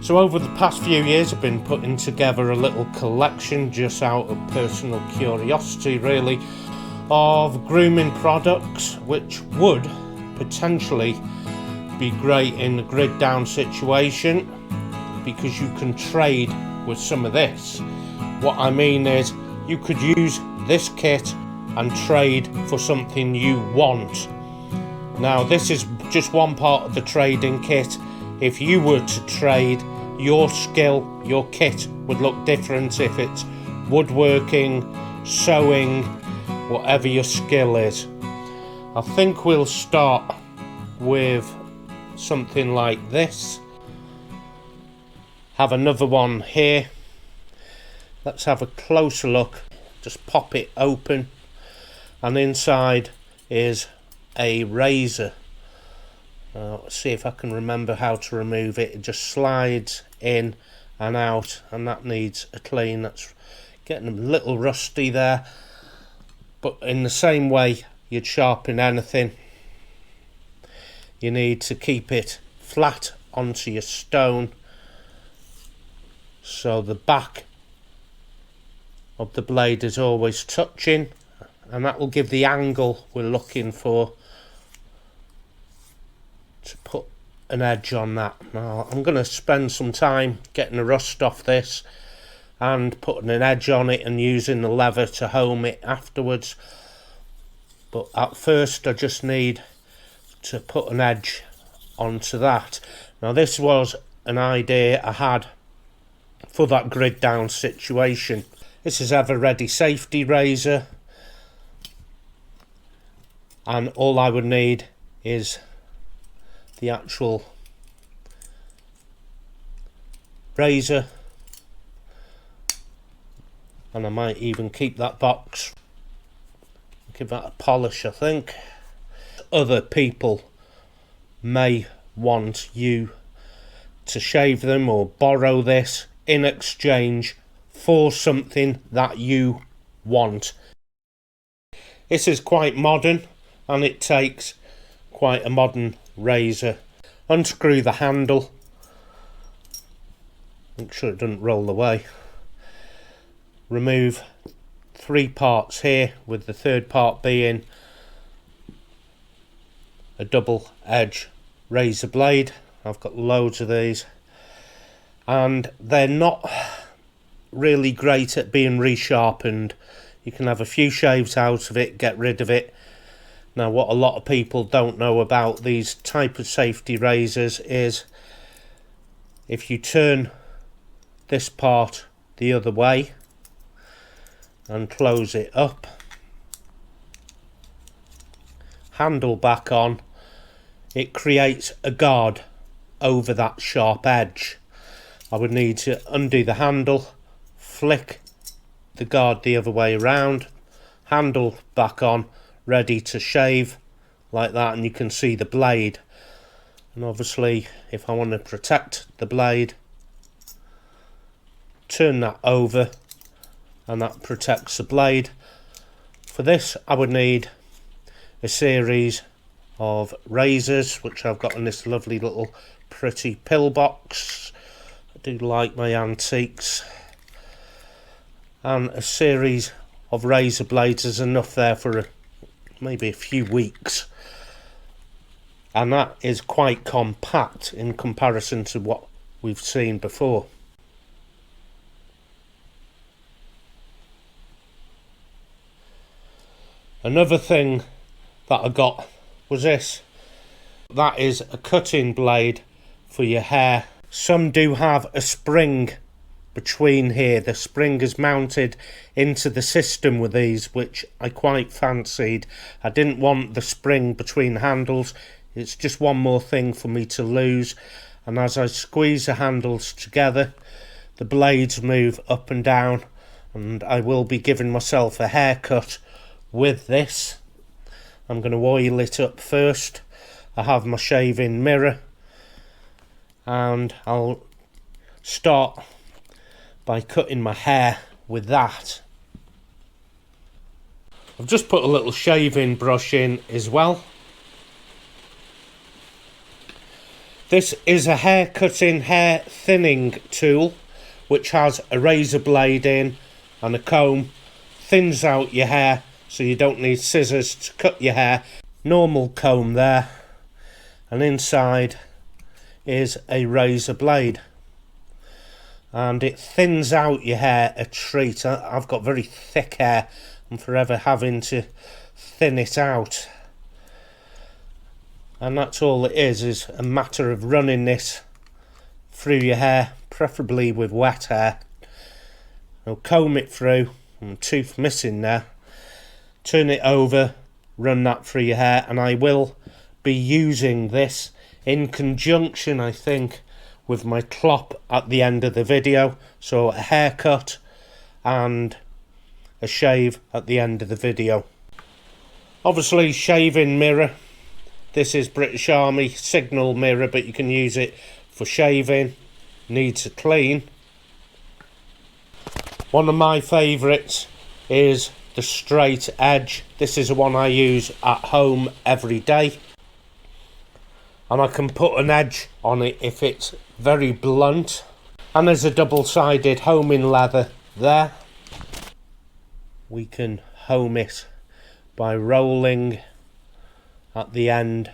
So over the past few years I've been putting together a little collection, just out of personal curiosity really, of grooming products which would potentially be great in a grid down situation, because you can trade with some of this. What I mean is, you could use this kit and trade for something you want. Now this is just one part of the trading kit. If you were to trade your skill, your kit would look different if it's woodworking, sewing, whatever your skill is. I think we'll start with something like this. Have another one here. Let's have a closer look. Just pop it open, and inside is a razor. Let's see if I can remember how to remove it. It just slides in and out, and that needs a clean. That's getting a little rusty there, but in the same way you'd sharpen anything, you need to keep it flat onto your stone, so the back of the blade is always touching, and that will give the angle we're looking for to put an edge on that. Now I'm going to spend some time getting the rust off this and putting an edge on it and using the lever to home it afterwards, but at first I just need to put an edge onto that. Now this was an idea I had for that grid down situation. This is Ever Ready safety razor, and all I would need is the actual razor, and I might even keep that box, give that a polish. I think other people may want you to shave them or borrow this in exchange for something that you want. This is quite modern, and it takes quite a modern razor. Unscrew the handle, make sure it doesn't roll away. Remove 3 parts here, with the third part being a double edge razor blade. I've got loads of these, and they're not really great at being resharpened. You can have a few shaves out of it, get rid of it. Now what a lot of people don't know about these type of safety razors is, if you turn this part the other way and close it up, handle back on, it creates a guard over that sharp edge. I would need to undo the handle, flick the guard the other way around, handle back on, ready to shave like that, and you can see the blade. And obviously if I want to protect the blade, turn that over, and that protects the blade. For this I would need a series of razors, which I've got in this lovely little pretty pill box. I do like my antiques. And a series of razor blades is enough there for maybe a few weeks, and that is quite compact in comparison to what we've seen before. Another thing that I got was this. That is a cutting blade for your hair. Some do have a spring between here. The spring is mounted into the system with these, which I quite fancied. I didn't want the spring between handles. It's just one more thing for me to lose, and as I squeeze the handles together, the blades move up and down, and I will be giving myself a haircut with this. I'm going to oil it up first. I have my shaving mirror, and I'll start by cutting my hair with that. I've just put a little shaving brush in as well. This is a hair cutting, hair thinning tool which has a razor blade in and a comb. Thins out your hair so you don't need scissors to cut your hair. Normal comb there, and inside is a razor blade, and it thins out your hair a treat. I've got very thick hair. I'm forever having to thin it out, and that's all it is a matter of running this through your hair, preferably with wet hair. I'll comb it through, and a tooth missing there, turn it over, run that through your hair, and I will be using this in conjunction, I think, with my clop at the end of the video. So a haircut and a shave at the end of the video. Obviously, shaving mirror. This is British Army signal mirror, but you can use it for shaving. Needs a clean. One of my favourites is the straight edge. This is the one I use at home every day, and I can put an edge on it if it's very blunt. And there's a double-sided homing leather there. We can home it by rolling at the end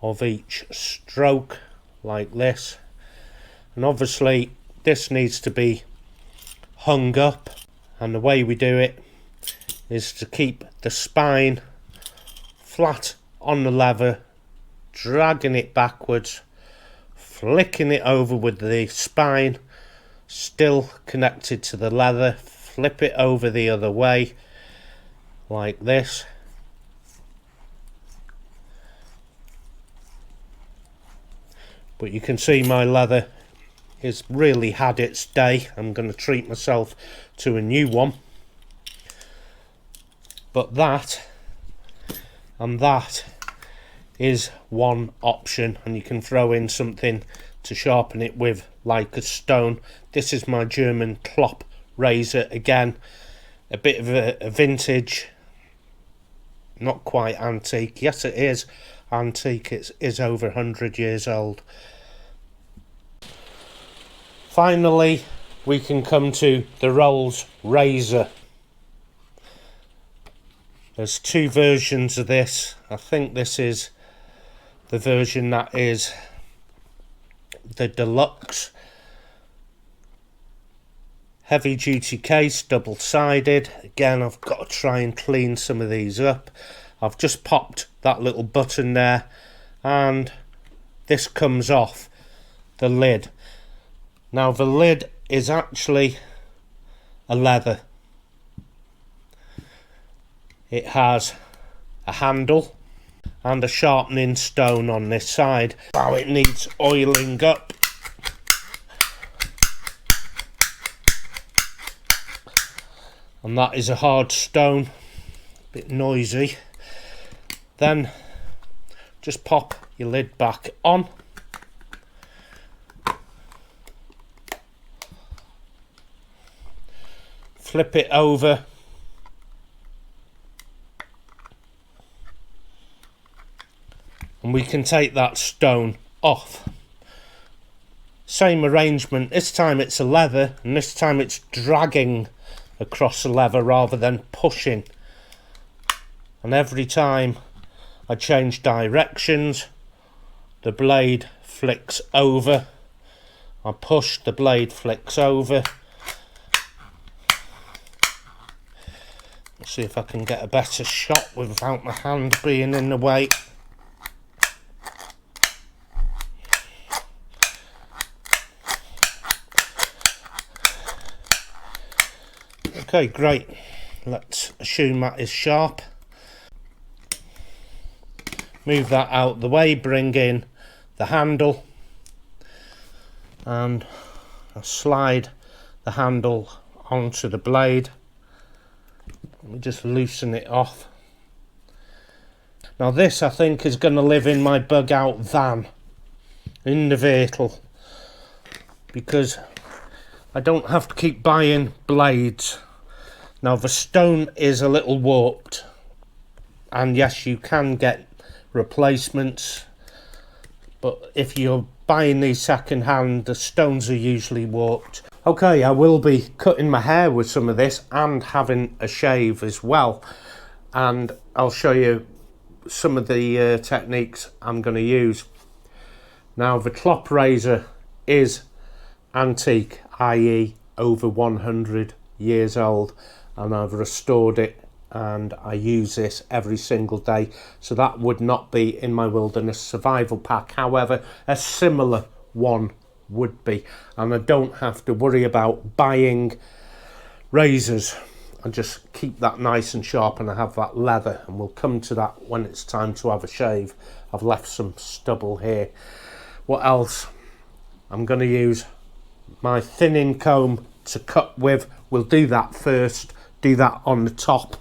of each stroke like this, and obviously this needs to be hung up, and the way we do it is to keep the spine flat on the leather, dragging it backwards, flicking it over with the spine still connected to the leather, flip it over the other way like this. But you can see my leather has really had its day. I'm going to treat myself to a new one. But that and that is one option, and you can throw in something to sharpen it with, like a stone. This is my German clop razor, again a bit of a vintage, not quite antique. Yes, it is antique, it is over 100 years old. Finally, we can come to the Rolls razor. There's two versions of this. I think this is the version that is the deluxe. Heavy duty case, double sided. Again, I've got to try and clean some of these up. I've just popped that little button there, and this comes off the lid. Now the lid is actually a leather. It has a handle and a sharpening stone on this side. Now it needs oiling up. And that is a hard stone, a bit noisy. Then just pop your lid back on. Flip it over. And we can take that stone off. Same arrangement, this time it's a leather, and this time it's dragging across the leather rather than pushing. And every time I change directions, the blade flicks over. I push, the blade flicks over. Let's see if I can get a better shot without my hand being in the way. Okay, great. Let's assume that is sharp. Move that out the way, bring in the handle, and I slide the handle onto the blade. Let me just loosen it off. Now this, I think, is going to live in my bug out van in the vehicle, because I don't have to keep buying blades. Now the stone is a little warped, and yes, you can get replacements, but if you're buying these second hand, the stones are usually warped. Okay, I will be cutting my hair with some of this and having a shave as well, and I'll show you some of the techniques I'm going to use. Now, the clop razor is antique, i.e. over 100 years old, and I've restored it and I use this every single day, so that would not be in my wilderness survival pack. However, a similar one would be, and I don't have to worry about buying razors. I just keep that nice and sharp, and I have that leather, and we'll come to that when it's time to have a shave. I've left some stubble here. What else? I'm going to use my thinning comb to cut with. We'll do that first, do that on the top,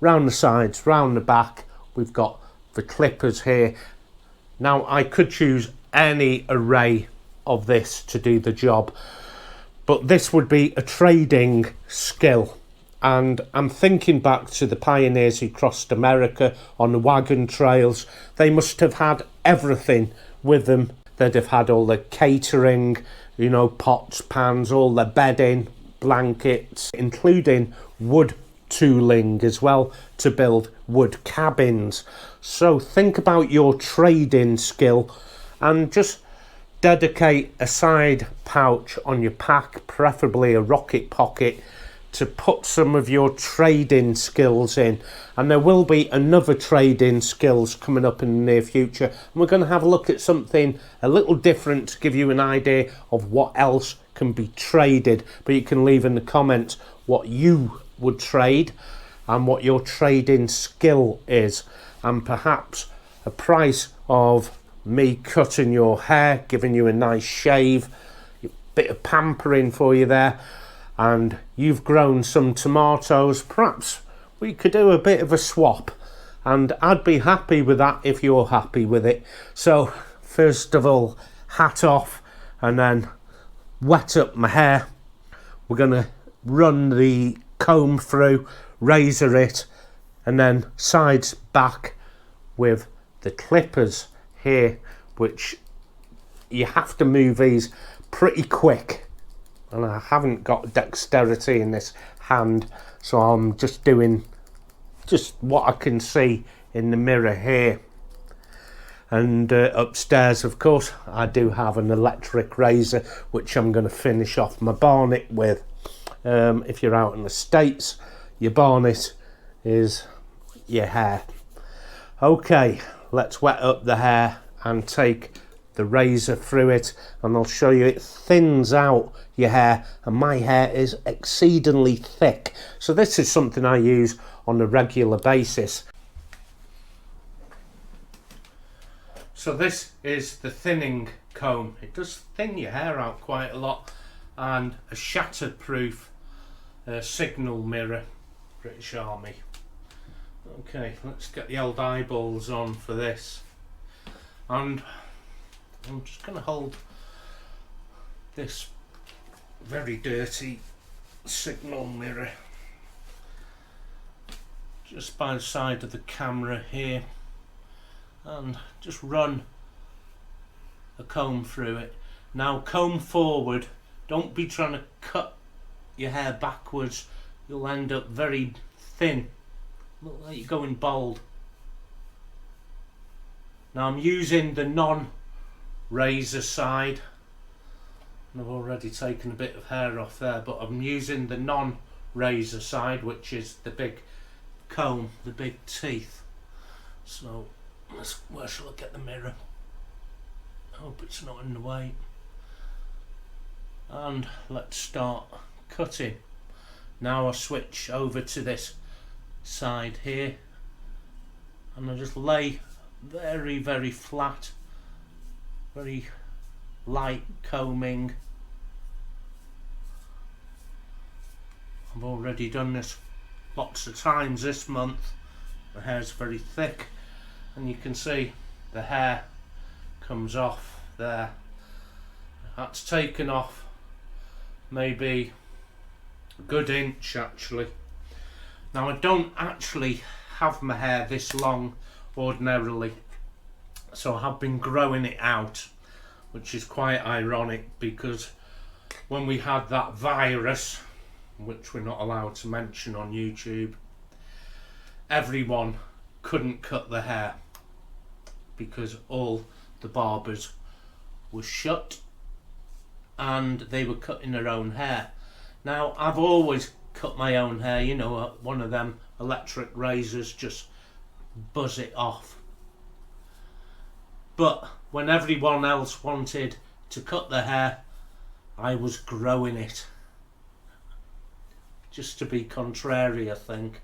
round the sides, round the back. We've got the clippers here. Now, I could choose any array of this to do the job, but this would be a trading skill, and I'm thinking back to the pioneers who crossed America on the wagon trails. They must have had everything with them. They'd have had all the catering, you know, pots, pans, all the bedding, blankets, including wood tooling as well to build wood cabins. So think about your trading skill and just dedicate a side pouch on your pack, preferably a rocket pocket, to put some of your trading skills in. And there will be another trading skills coming up in the near future, and we're going to have a look at something a little different to give you an idea of what else can be traded. But you can leave in the comments what you would trade and what your trading skill is, and perhaps a price of me cutting your hair, giving you a nice shave, a bit of pampering for you there, and you've grown some tomatoes. Perhaps we could do a bit of a swap, and I'd be happy with that if you're happy with it. So first of all, hat off, and then wet up my hair. We're going to run the comb through, razor it, and then sides back with the clippers here, which you have to move these pretty quick, and I haven't got dexterity in this hand, so I'm just doing just what I can see in the mirror here. And upstairs, of course, I do have an electric razor, which I'm going to finish off my barnet with. If you're out in the States, your barnet is your hair. Okay, let's wet up the hair and take the razor through it, and I'll show you it thins out your hair, and my hair is exceedingly thick, so this is something I use on a regular basis. So this is the thinning comb. It does thin your hair out quite a lot, and a shatterproof signal mirror, British Army. Okay, let's get the old eyeballs on for this, and I'm just going to hold this very dirty signal mirror just by the side of the camera here, and just run a comb through it. Now, comb forward, don't be trying to cut your hair backwards, you'll end up very thin, look like you're going bald. Now I'm using the non-razor side, and I've already taken a bit of hair off there, but I'm using the non-razor side, which is the big comb, the big teeth. So where shall I get the mirror? I hope it's not in the way. And let's start cutting. Now I switch over to this side here, and I just lay very, very flat, very light combing. I've already done this lots of times this month. My hair's very thick, and you can see the hair comes off there. That's taken off maybe a good inch actually. Now I don't actually have my hair this long ordinarily. So I have been growing it out, which is quite ironic because when we had that virus, which we're not allowed to mention on YouTube, everyone couldn't cut their hair because all the barbers were shut and they were cutting their own hair. Now, I've always cut my own hair, you know, one of them electric razors, just buzz it off. But when everyone else wanted to cut their hair, I was growing it. Just to be contrary, I think.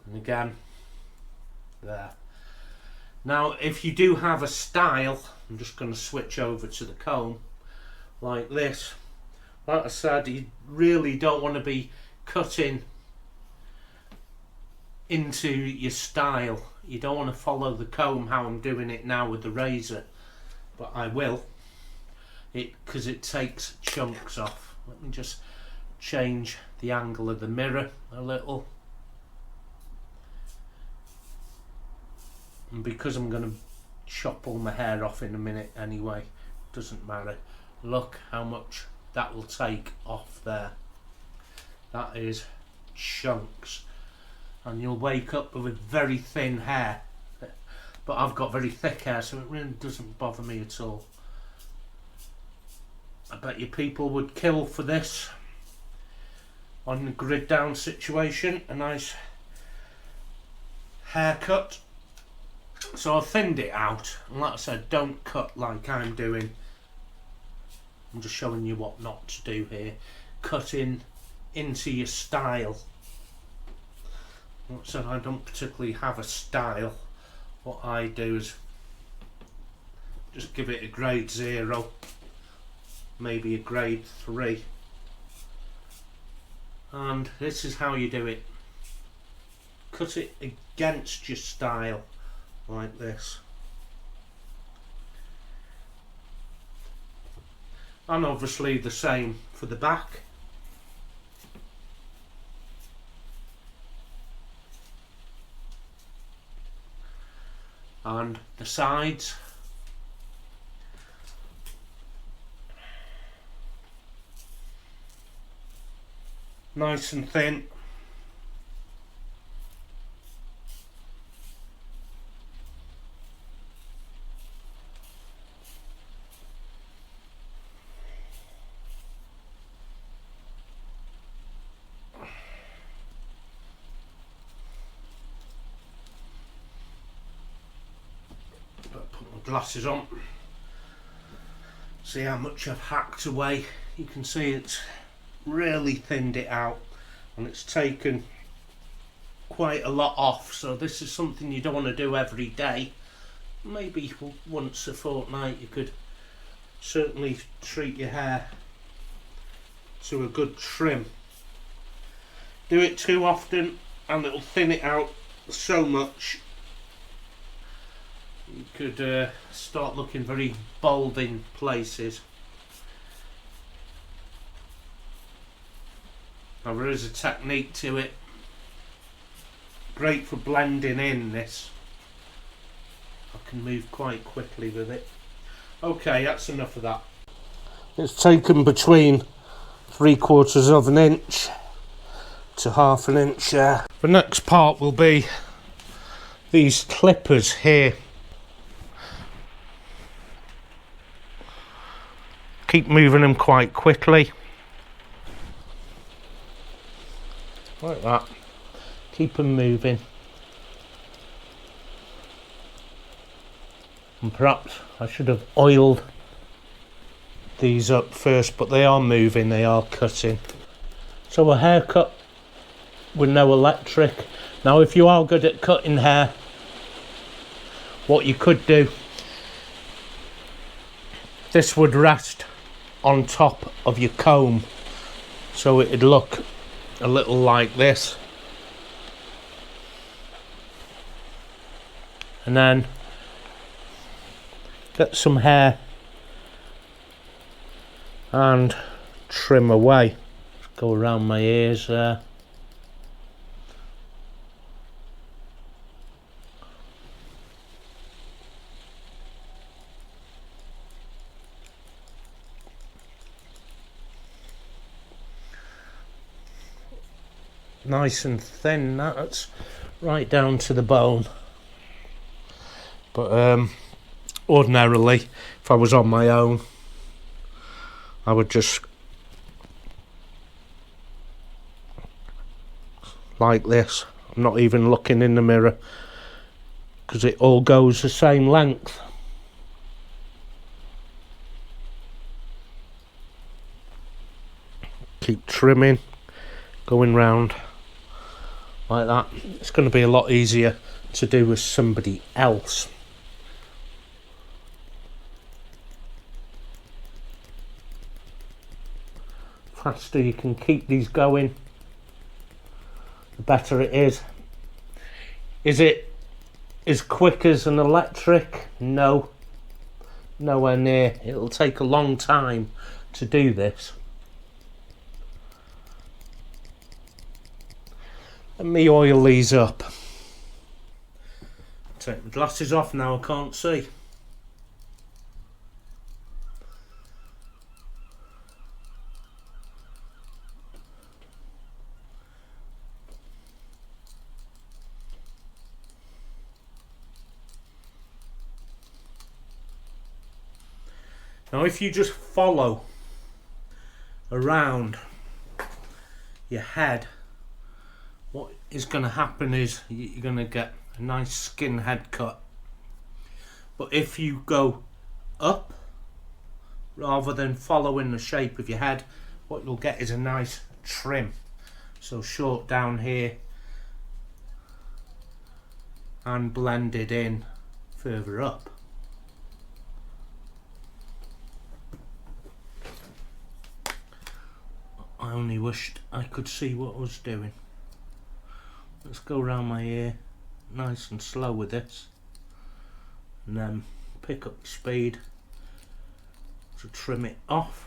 And again, there. Now, if you do have a style, I'm just going to switch over to the comb, like this. Like I said, you really don't want to be cutting into your style. You don't want to follow the comb how I'm doing it now with the razor, but I will, because it takes chunks off. Let me just change the angle of the mirror a little, and because I'm going to chop all my hair off in a minute anyway, doesn't matter. Look how much that will take off there. That is chunks, and you'll wake up with very thin hair, but I've got very thick hair, so it really doesn't bother me at all. I bet you people would kill for this on the grid down situation, a nice haircut. So I've thinned it out, and like I said, don't cut like I'm doing. I'm just showing you what not to do here. Cutting into your style. Like I said, I don't particularly have a style. What I do is just give it a grade 0, maybe a grade 3. And this is how you do it. Cut it against your style, like this. And obviously the same for the back. And the sides. Nice and thin. Put my glasses on. See how much I've hacked away. You can see it's really thinned it out, and it's taken quite a lot off. So this is something you don't want to do every day. Maybe once a fortnight you could certainly treat your hair to a good trim. Do it too often and it'll thin it out so much you could start looking very bald in places. Now there is a technique to it, great for blending in this. I can move quite quickly with it. Okay, that's enough of that. It's taken between 3/4 of an inch to 1/2 inch. The next part will be these clippers here. Keep moving them quite quickly. Like that. Keep them moving. And perhaps I should have oiled these up first, but they are moving, they are cutting. So a haircut with no electric. Now if you are good at cutting hair, what you could do, this would rest on top of your comb, so it'd look a little like this. And then get some hair and trim away. Go around my ears there. nice and thin, that's right down to the bone. But ordinarily, if I was on my own, I would just like this. I'm not even looking in the mirror because it all goes the same length. Keep trimming, going round like that. It's going to be a lot easier to do with somebody else. The faster you can keep these going, the better it is. Is it as quick as an electric? No, nowhere near. It'll take a long time to do this. Let me oil these up. Take my glasses off now, I can't see. Now if you just follow around your head, what is going to happen is you're going to get a nice skin head cut. But if you go up rather than following the shape of your head, what you'll get is a nice trim. So short down here and blended in further up. I only wished I could see what I was doing. Let's go around my ear nice and slow with this, and then pick up the speed to trim it off.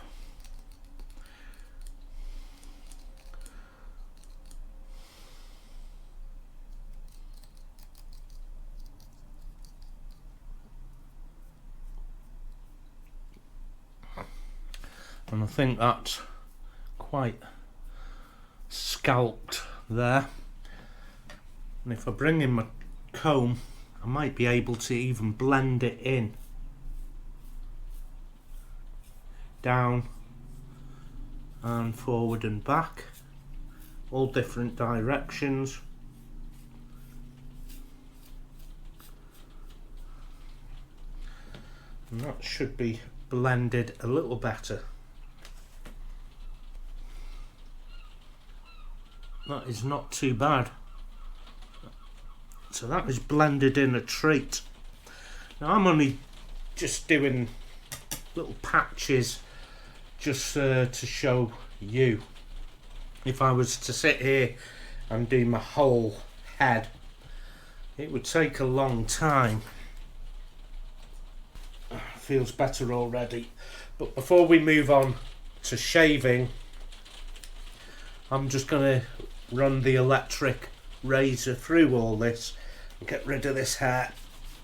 And I think that's quite scalped there. And if I bring in my comb, I might be able to even blend it in. Down and forward and back, all different directions. And that should be blended a little better. That is not too bad. So that is blended in a treat. Now I'm only just doing little patches just to show you. If I was to sit here and do my whole head, it would take a long time. Feels better already. But before we move on to shaving, I'm just going to run the electric razor through all this and get rid of this hair.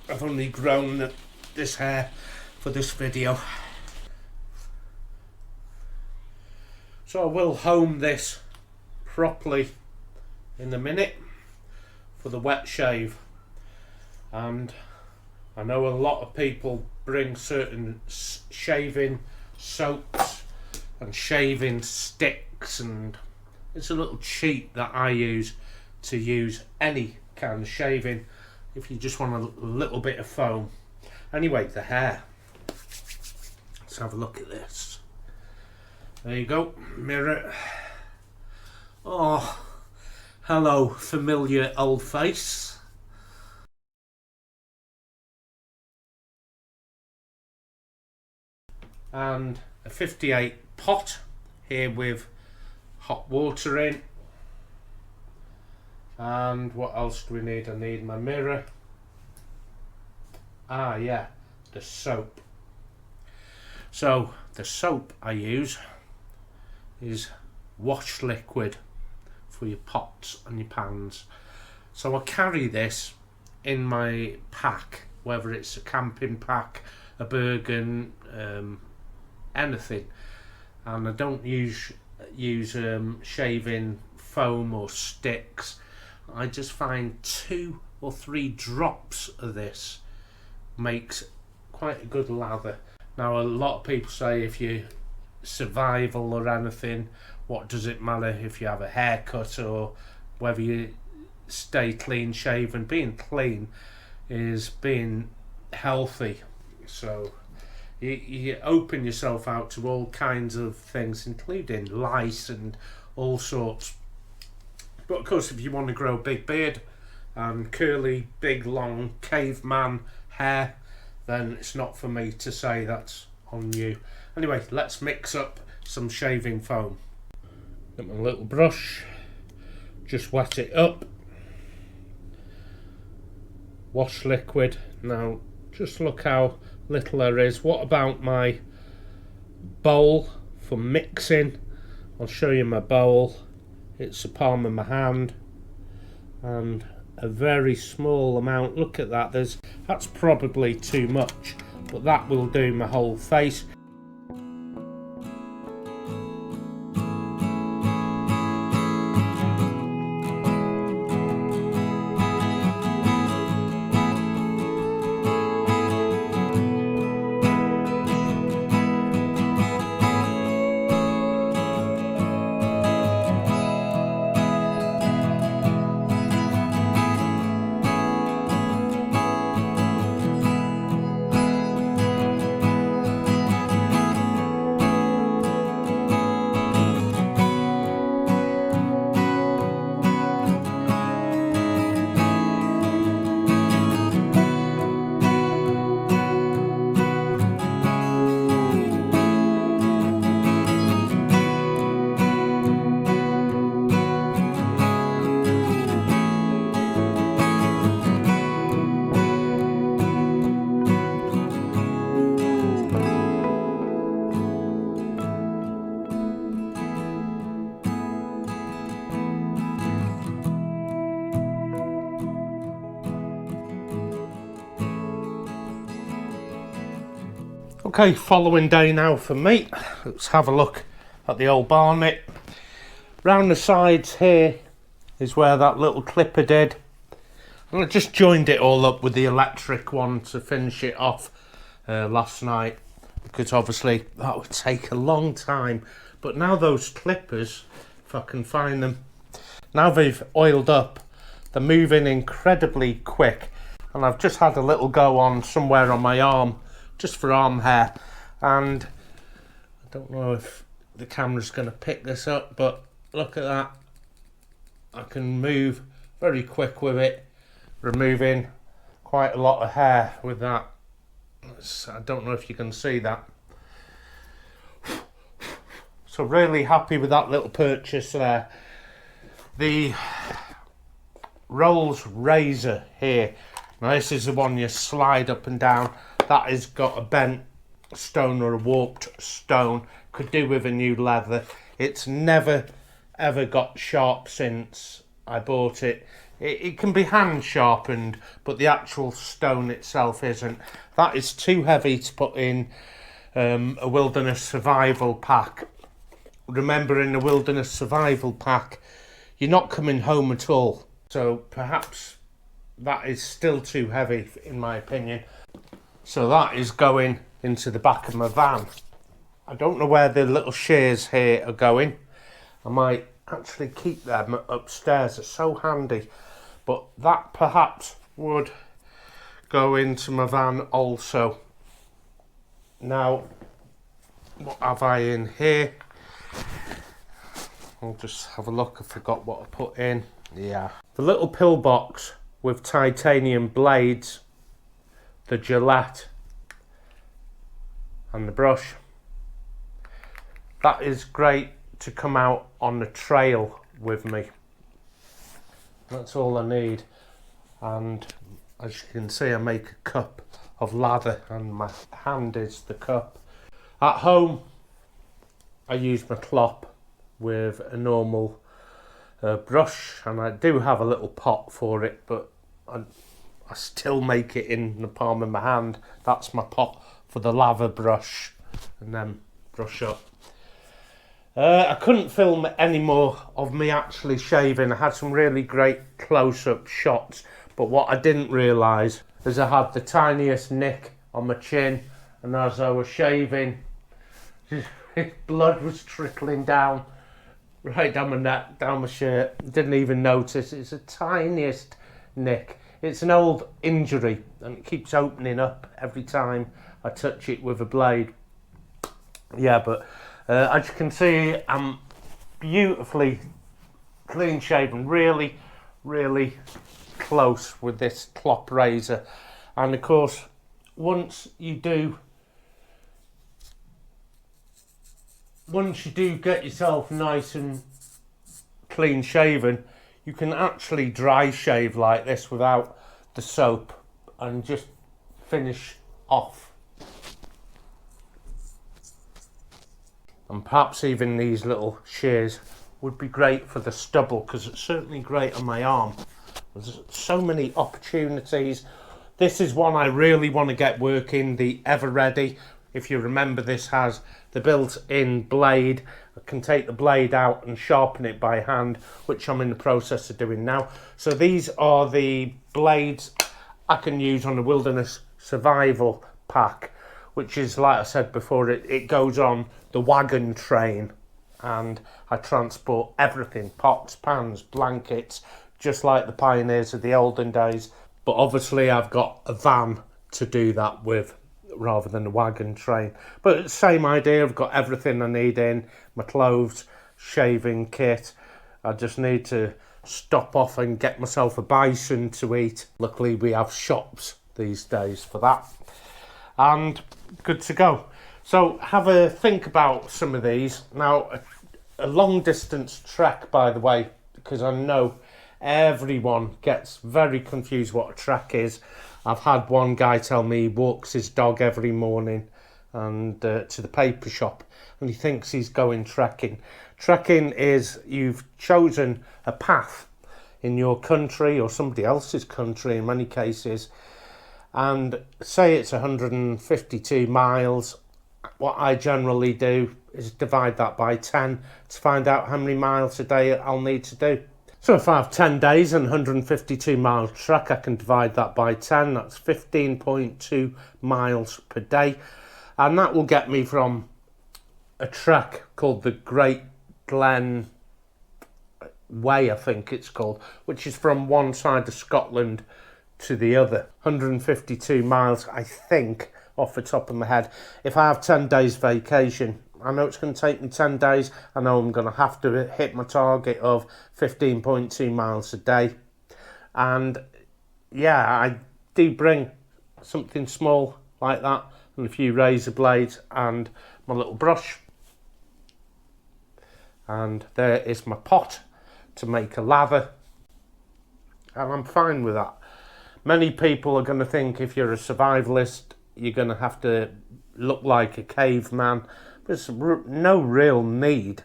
I've only grown this hair for this video. So I will home this properly in a minute for the wet shave. And I know a lot of people bring certain shaving soaps and shaving sticks, and it's a little cheat that I use to use any kind of shaving if you just want a little bit of foam. Anyway, the hair. Let's have a look at this. There you go, mirror. Oh, hello, familiar old face. And a 58 pot here with hot water in. And what else do we need? I need my mirror. Ah yeah, the soap. So the soap I use is wash liquid for your pots and your pans. So I carry this in my pack, whether it's a camping pack, a Bergen, anything. And I don't use shaving foam or sticks. I just find 2 or 3 drops of this makes quite a good lather. Now, a lot of people say if you survival or anything, what does it matter if you have a haircut or whether you stay clean shaven? Being clean is being healthy, so you open yourself out to all kinds of things, including lice and all sorts. But of course, if you want to grow a big beard and curly, big, long caveman hair, then it's not for me to say, that's on you. Anyway, let's mix up some shaving foam. Get my little brush, just wet it up. Wash liquid. Now, just look how little there is. What about my bowl for mixing? I'll show you my bowl. It's the palm of my hand and a very small amount. Look at that. That's probably too much, but that will do my whole face. Okay, following day now for me. Let's have a look at the old barnet. Round the sides here is where that little clipper did. And I just joined it all up with the electric one to finish it off last night, because obviously that would take a long time. But now those clippers, if I can find them, now they've oiled up, they're moving incredibly quick. And I've just had a little go on somewhere on my arm, just for arm hair, and I don't know if the camera's going to pick this up, but look at that. I can move very quick with it, removing quite a lot of hair with that. I don't know if you can see that. So really happy with that little purchase there. The Rolls razor here, now this is the one you slide up and down. That has got a bent stone or a warped stone. Could do with a new leather. It's never ever got sharp since I bought it. It can be hand sharpened, but the actual stone itself isn't. That is too heavy to put in a wilderness survival pack. Remember, in the wilderness survival pack, you're not coming home at all. So perhaps that is still too heavy, in my opinion. So that is going into the back of my van. I don't know where the little shears here are going. I might actually keep them upstairs. They're so handy. But that perhaps would go into my van also. Now, what have I in here? I'll just have a look. I forgot what I put in. Yeah. The little pillbox with titanium blades, the Gillette and the brush. That is great to come out on the trail with me. That's all I need. And as you can see, I make a cup of lather and my hand is the cup. At home, I use my clop with a normal brush, and I do have a little pot for it, but I still make it in the palm of my hand. That's my pot for the lather brush, and then brush up. I couldn't film any more of me actually shaving. I had some really great close-up shots, but what I didn't realise is I had the tiniest nick on my chin, and as I was shaving, blood was trickling down, right down my neck, down my shirt. Didn't even notice. It's the tiniest nick. It's an old injury, and it keeps opening up every time I touch it with a blade. Yeah, but as you can see, I'm beautifully clean shaven, really, really close with this clop razor. And of course, once you do get yourself nice and clean shaven, you can actually dry shave like this without the soap and just finish off. And perhaps even these little shears would be great for the stubble, because it's certainly great on my arm. There's so many opportunities. This is one I really want to get working, the Ever Ready. If you remember, this has the built-in blade. I can take the blade out and sharpen it by hand, which I'm in the process of doing now. So these are the blades I can use on the Wilderness Survival pack, which is, like I said before, it goes on the wagon train, and I transport everything, pots, pans, blankets, just like the pioneers of the olden days. But obviously I've got a van to do that with, rather than a wagon train. But same idea, I've got everything I need in, my clothes, shaving kit. I just need to stop off and get myself a bison to eat. Luckily we have shops these days for that. And good to go. So have a think about some of these. Now, a long distance trek, by the way, because I know everyone gets very confused what a trek is. I've had one guy tell me he walks his dog every morning and to the paper shop, and he thinks he's going trekking. Trekking is you've chosen a path in your country or somebody else's country in many cases, and say it's 152 miles. What I generally do is divide that by 10 to find out how many miles a day I'll need to do. So if I have 10 days and 152 mile trek, I can divide that by 10. That's 15.2 miles per day. And that will get me from a trek called the Great Glen Way, I think it's called, which is from one side of Scotland to the other. 152 miles, I think, off the top of my head. If I have 10 days vacation, I know it's going to take me 10 days. I know I'm going to have to hit my target of 15.2 miles a day. And yeah, I do bring something small like that, and a few razor blades and my little brush. And there is my pot to make a lather. And I'm fine with that. Many people are going to think if you're a survivalist, you're going to have to look like a caveman. There's no real need.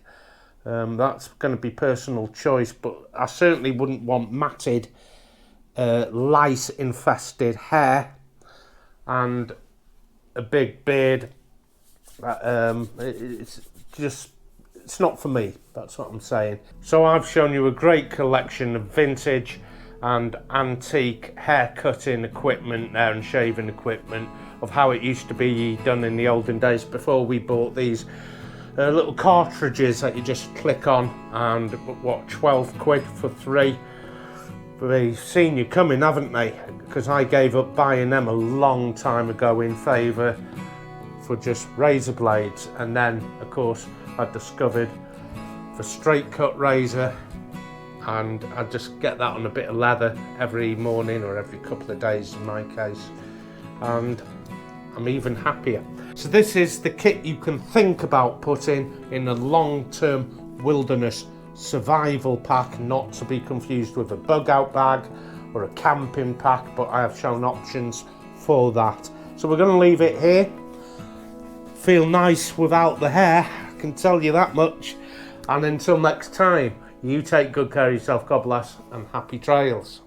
That's going to be personal choice, but I certainly wouldn't want matted, lice-infested hair and a big beard. It's not for me, that's what I'm saying. So I've shown you a great collection of vintage and antique hair cutting equipment there and shaving equipment of how it used to be done in the olden days before we bought these little cartridges that you just click on, and what, 12 quid for 3. They've seen you coming, haven't they? Because I gave up buying them a long time ago in favour for just razor blades, and then of course I discovered the straight cut razor, and I just get that on a bit of leather every morning or every couple of days in my case, and I'm even happier. So this is the kit you can think about putting in a long-term wilderness survival pack, not to be confused with a bug out bag or a camping pack, but I have shown options for that. So we're going to leave it here. Feel nice without the hair, I can tell you that much. And until next time, you take good care of yourself, God bless, and happy trails.